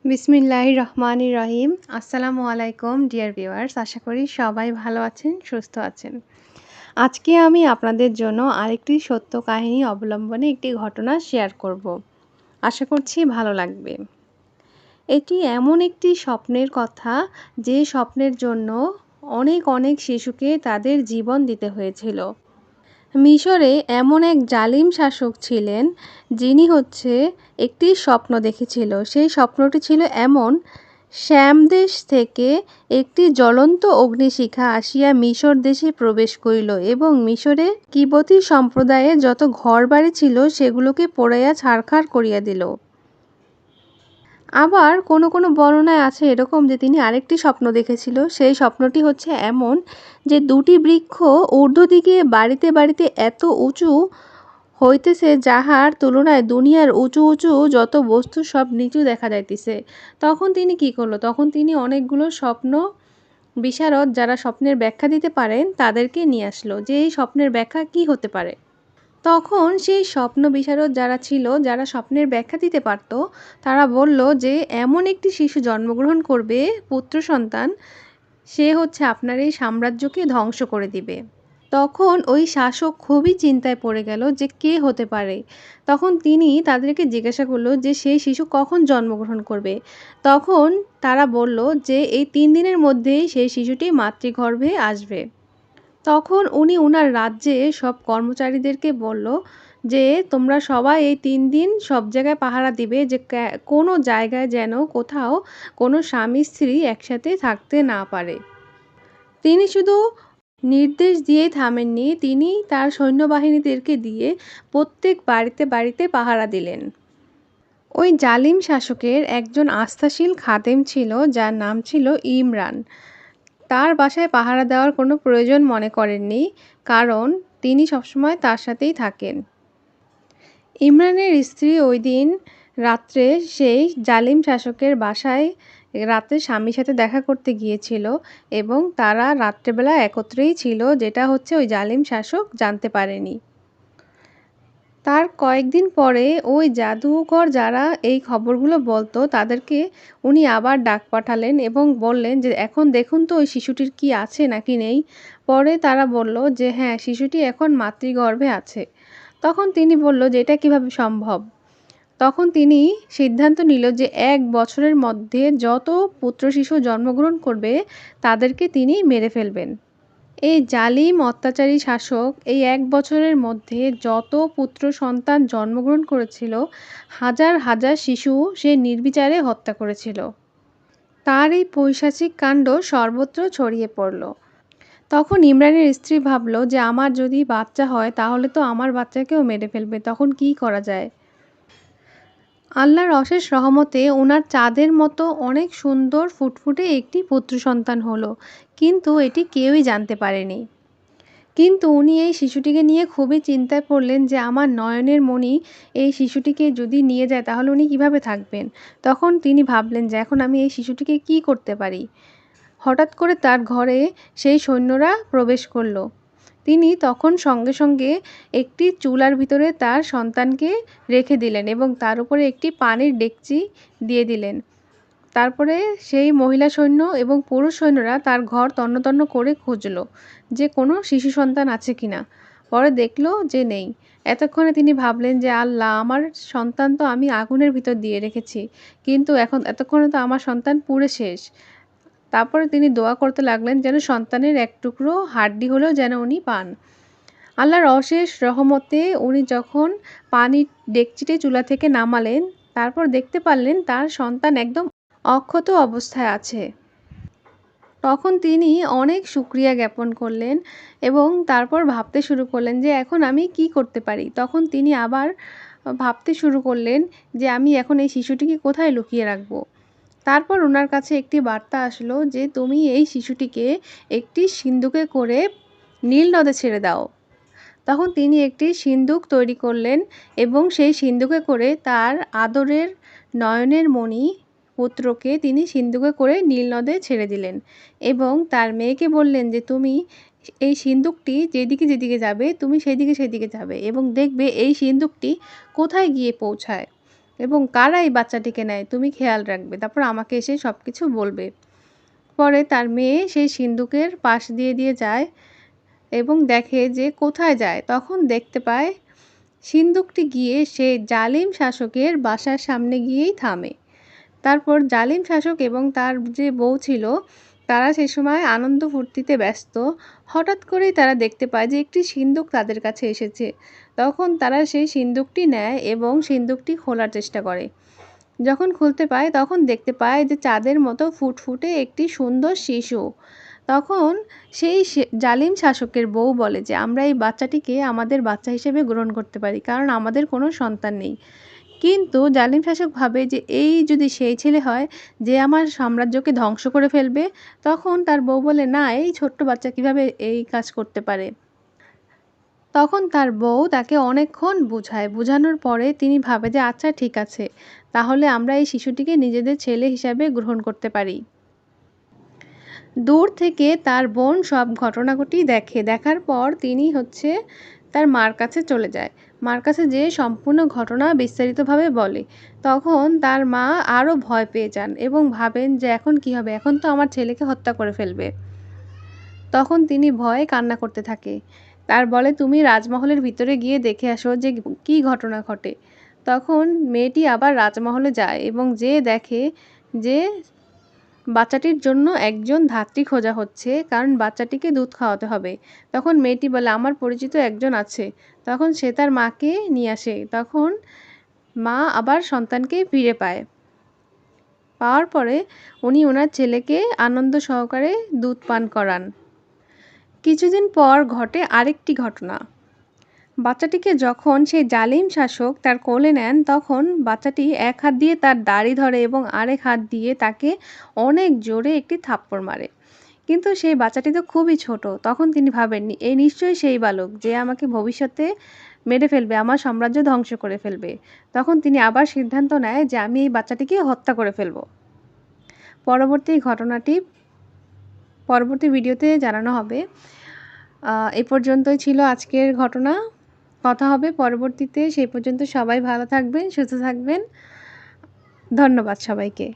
বিসমিল্লাহির রহমানির রহিম। আসসালামু আলাইকুম ডিয়ার ভিউয়ার্স। আশা করি সবাই ভালো আছেন, সুস্থ আছেন। আজকে আমি আপনাদের জন্য আরেকটি সত্য কাহিনী অবলম্বনে একটি ঘটনা শেয়ার করব। আশা করছি ভালো লাগবে। এটি এমন একটি স্বপ্নের কথা, যে স্বপ্নের জন্য অনেক অনেক শিশুকে তাদের জীবন দিতে হয়েছিল। মিশরে এমন এক জালিম শাসক ছিলেন, যিনি একটি স্বপ্ন দেখেছিল। সেই স্বপ্নটি ছিল এমন: শ্যাম দেশ থেকে একটি জ্বলন্ত অগ্নিশিখা আসিয়া মিশর দেশে প্রবেশ করিল এবং মিশরে কিবতী সম্প্রদায়ে যত ঘরবাড়ি ছিল সেগুলোকে পোড়াইয়া ছারখার করিয়া দিল। আবার কোনো কোনো বর্ণনায় আছে এরকম যে তিনি আরেকটি স্বপ্ন দেখেছিল। সেই স্বপ্নটি এমন যে দুটি বৃক্ষ ঊর্ধ্ব দিকে বাড়িতে বাড়িতে এত উঁচু হইতেছে, যাহার তুলনায় দুনিয়ার উঁচু উঁচু যত বস্তু সব নিচু দেখা যাইতেছে। তখন তিনি কি করলো? তখন তিনি অনেকগুলো স্বপ্ন বিশারদ, যারা স্বপ্নের ব্যাখ্যা দিতে পারেন, তাদেরকে নিয়ে আসলো যে এই স্বপ্নের ব্যাখ্যা কি হতে পারে। তখন সেই স্বপ্ন বিশারদ যারা ছিল, যারা স্বপ্নের ব্যাখ্যা দিতে পারত, তারা বলল যে এমন একটি শিশু জন্মগ্রহণ করবে, পুত্র সন্তান, সে আপনার এই সাম্রাজ্যকে ধ্বংস করে দিবে। তখন ওই শাসক খুবই চিন্তায় পড়ে গেল যে কে হতে পারে। তখন তিনি তাদেরকে জিজ্ঞাসা করলো যে সেই শিশু কখন জন্মগ্রহণ করবে। তখন তারা বলল যে এই 3 দিনের মধ্যেই সেই শিশুটি মাতৃগর্ভে আসবে। তখন উনি উনার রাজ্যে সব কর্মচারীদেরকে বলল যে তোমরা সবাই এই 3 দিন সব জায়গায় পাহারা দিবে, যে কোনো জায়গায় যেন কোথাও কোনো স্বামী স্ত্রী একসাথে থাকতে না পারে। তিনি শুধু নির্দেশ দিয়েই থামেননি, তিনি তার সৈন্যবাহিনীদেরকে দিয়ে প্রত্যেক বাড়িতে বাড়িতে পাহারা দিলেন। ওই জালিম শাসকের একজন আস্থাশীল খাদেম ছিল, যার নাম ছিল ইমরান। তার বাসায় পাহারা দেওয়ার কোনো প্রয়োজন মনে করেননি, কারণ তিনি সবসময় তার সাথেই থাকেন। ইমরানের স্ত্রী ওই দিন রাত্রে সেই জালিম শাসকের বাসায় রাতে স্বামীর সাথে দেখা করতে গিয়েছিল এবং তারা রাত্রেবেলা একত্রেই ছিল, যেটা ওই জালিম শাসক জানতে পারেনি। তার কয়েকদিন পরে ওই জাদুকর যারা এই খবরগুলো বলতো, তাদেরকে উনি আবার ডাক পাঠালেন এবং বললেন যে এখন দেখুন তো ওই শিশুটির কি আছে নাকি নেই। পরে তারা বলল যে হ্যাঁ, শিশুটি এখন মাতৃগর্ভে আছে। তখন তিনি বলল যে এটা কিভাবে সম্ভব। তখন তিনি সিদ্ধান্ত নিল যে 1 বছরের মধ্যে যত পুত্র শিশু জন্মগ্রহণ করবে তাদেরকে তিনি মেরে ফেলবেন। এই জালিম অত্যাচারী শাসক এই 1 বছরের মধ্যে যত পুত্র সন্তান জন্মগ্রহণ করেছিল, হাজার হাজার শিশু সে নির্বিচারে হত্যা করেছিল। তার এই পৈশাচিক কাণ্ড সর্বত্র ছড়িয়ে পড়ল। তখন ইমরানের স্ত্রী ভাবল যে আমার যদি বাচ্চা হয় তাহলে তো আমার বাচ্চাকেও মেরে ফেলবে, তখন কি করা যায়। আল্লাহর অশেষ রহমতে ওনার চাঁদের মতো অনেক সুন্দর ফুটফুটে একটি পুত্র সন্তান হলো, কিন্তু এটি কেউই জানতে পারেনি। কিন্তু উনি এই শিশুটিকে নিয়ে খুবই চিন্তায় পড়লেন যে আমার নয়নের মণি এই শিশুটিকে যদি নিয়ে যায় তাহলে উনি কিভাবে থাকবেন। তখন তিনি ভাবলেন যে এখন আমি এই শিশুটিকে কি করতে পারি। হঠাৎ করে তার ঘরে সেই সৈন্যরা প্রবেশ করলো। তিনি তখন সঙ্গে সঙ্গে একটি চুলার ভিতরে তার সন্তানকে রেখে দিলেন এবং তার উপরে একটি পানির ডেকচি দিয়ে দিলেন। তারপরে সেই মহিলা সৈন্য এবং পুরুষ সৈন্যরা তার ঘর তন্ন তন্ন করে খুঁজল যে কোনো শিশু সন্তান আছে কিনা। পরে দেখলো যে নেই। এতক্ষণে তিনি ভাবলেন যে আল্লাহ, আমার সন্তান তো আমি আগুনের ভিতর দিয়ে রেখেছি, কিন্তু এতক্ষণে তো আমার সন্তান পুড়ে শেষ। তারপরে তিনি দোয়া করতে লাগলেন যেন সন্তানের এক টুকরো হাড্ডি হলেও যেন উনি পান। আল্লাহর অশেষ রহমতে উনি যখন পানির ডেকচিটি চুলা থেকে নামালেন, তারপর দেখতে পারলেন তার সন্তান একদম অক্ষত অবস্থায় আছে। তখন তিনি অনেক শুকরিয়া জ্ঞাপন করলেন এবং তারপর ভাবতে শুরু করলেন যে এখন আমি কি করতে পারি। তখন তিনি আবার ভাবতে শুরু করলেন যে আমি এখন এই শিশুটিকে কোথায় লুকিয়ে রাখবো। তারপর ওনার কাছে একটি বার্তা আসলো যে তুমি এই শিশুটিকে একটি সিন্দুকে করে নীল নদে ছেড়ে দাও। তখন তিনি একটি সিন্দুক তৈরি করলেন এবং সেই সিন্দুকে করে তার আদরের নয়নের মণি পুত্রকে তিনি সিন্দুকে করে নীল নদে ছেড়ে দিলেন এবং তার মেয়েকে বললেন যে তুমি এই সিন্দুকটি যেদিকে যেদিকে যাবে তুমি সেদিকে সেদিকে যাবে এবং দেখবে এই সিন্দুকটি কোথায় গিয়ে পৌঁছায়। এবং কারা এই বাচ্চাটিকে নেয় তুমি খেয়াল রাখবে, তারপর আমাকে এসে সব কিছু বলবে। পরে তার মেয়ে সেই সিন্দুকের পাশ দিয়ে যায় এবং দেখে যে কোথায় যায়, তখন দেখতে পায় সিন্দুকটি গিয়ে সেই জালিম শাসকের বাসার সামনে গিয়েই থামে। তারপর জালিম শাসক এবং তার যে বউ ছিল তারা সে সময় আনন্দ ফুর্তিতে ব্যস্ত। হঠাৎ করেই তারা দেখতে পায় যে একটি সিন্দুক তাদের কাছে এসেছে। তখন তারা সেই সিন্দুকটি নেয় এবং সিন্দুকটি খোলার চেষ্টা করে। যখন খুলতে পায় তখন দেখতে পায় যে চাঁদের মতো ফুটফুটে একটি সুন্দর শিশু। তখন সেই জালিম শাসকের বউ বলে যে আমরা এই বাচ্চাটিকে আমাদের বাচ্চা হিসেবে গ্রহণ করতে পারি, কারণ আমাদের কোনো সন্তান নেই। কিন্তু জালিম শাসক ভাবে যে এই যদি সেই ছেলে হয় যে আমার সাম্রাজ্যকে ধ্বংস করে ফেলবে। তখন তার বউ বলে, না, এই ছোট্ট বাচ্চা কিভাবে এই কাজ করতে পারে। তখন তার বউ তাকে অনেকক্ষণ বুঝায়। বুঝানোর পরে তিনি ভাবে যে আচ্ছা ঠিক আছে, তাহলে আমরা এই শিশুটিকে নিজেদের ছেলে হিসাবে গ্রহণ করতে পারি। দূর থেকে তার বোন সব ঘটনাটি দেখে। দেখার পর তিনি তার মার কাছে চলে যায়। মার কাছে যেয়ে সম্পূর্ণ ঘটনা বিস্তারিতভাবে বলে। তখন তার মা আরও ভয় পেয়ে যান এবং ভাবেন যে এখন কী হবে, এখন তো আমার ছেলেকে হত্যা করে ফেলবে। তখন তিনি ভয়ে কান্না করতে থাকে। তার বলে, তুমি রাজমহলের ভিতরে গিয়ে দেখে আসো যে কী ঘটনা ঘটে। তখন মেয়েটি আবার রাজমহলে যায় এবং যেয়ে দেখে যে বাচ্চাটির জন্য একজন ধাত্রী খোঁজা হচ্ছে, কারণ বাচ্চাটিকে দুধ খাওয়াতে হবে। তখন মেয়েটি বলে, আমার পরিচিত একজন আছে। তখন সে তার মাকে নিয়ে আসে। তখন মা আবার সন্তানকে ফিরে পায়। পাওয়ার পরে উনি ওনার ছেলেকে আনন্দ সহকারে দুধ পান করান। কিছুদিন পর ঘটে আরেকটি ঘটনা। বাচ্চাটিকে যখন সেই জালিম শাসক তার কোলে নেন, তখন বাচ্চাটি এক হাত দিয়ে তার দাড়ি ধরে এবং আরেক হাত দিয়ে তাকে অনেক জোরে একটি থাপ্পড় মারে। কিন্তু সেই বাচ্চাটি তো খুবই ছোট। তখন তিনি ভাবেননি এই নিশ্চয়ই সেই বালক যে আমাকে ভবিষ্যতে মেরে ফেলবে, আমার সাম্রাজ্য ধ্বংস করে ফেলবে। তখন তিনি আবার সিদ্ধান্ত নেয় যে আমি এই বাচ্চাটিকে হত্যা করে ফেলব। পরবর্তী ঘটনাটি পরবর্তী ভিডিওতে জানানো হবে। এ পর্যন্তই ছিল আজকের ঘটনা। কথা হবে পরবর্তীতে। সেই পর্যন্ত সবাই ভালো থাকবেন, সুস্থ থাকবেন। ধন্যবাদ সবাইকে।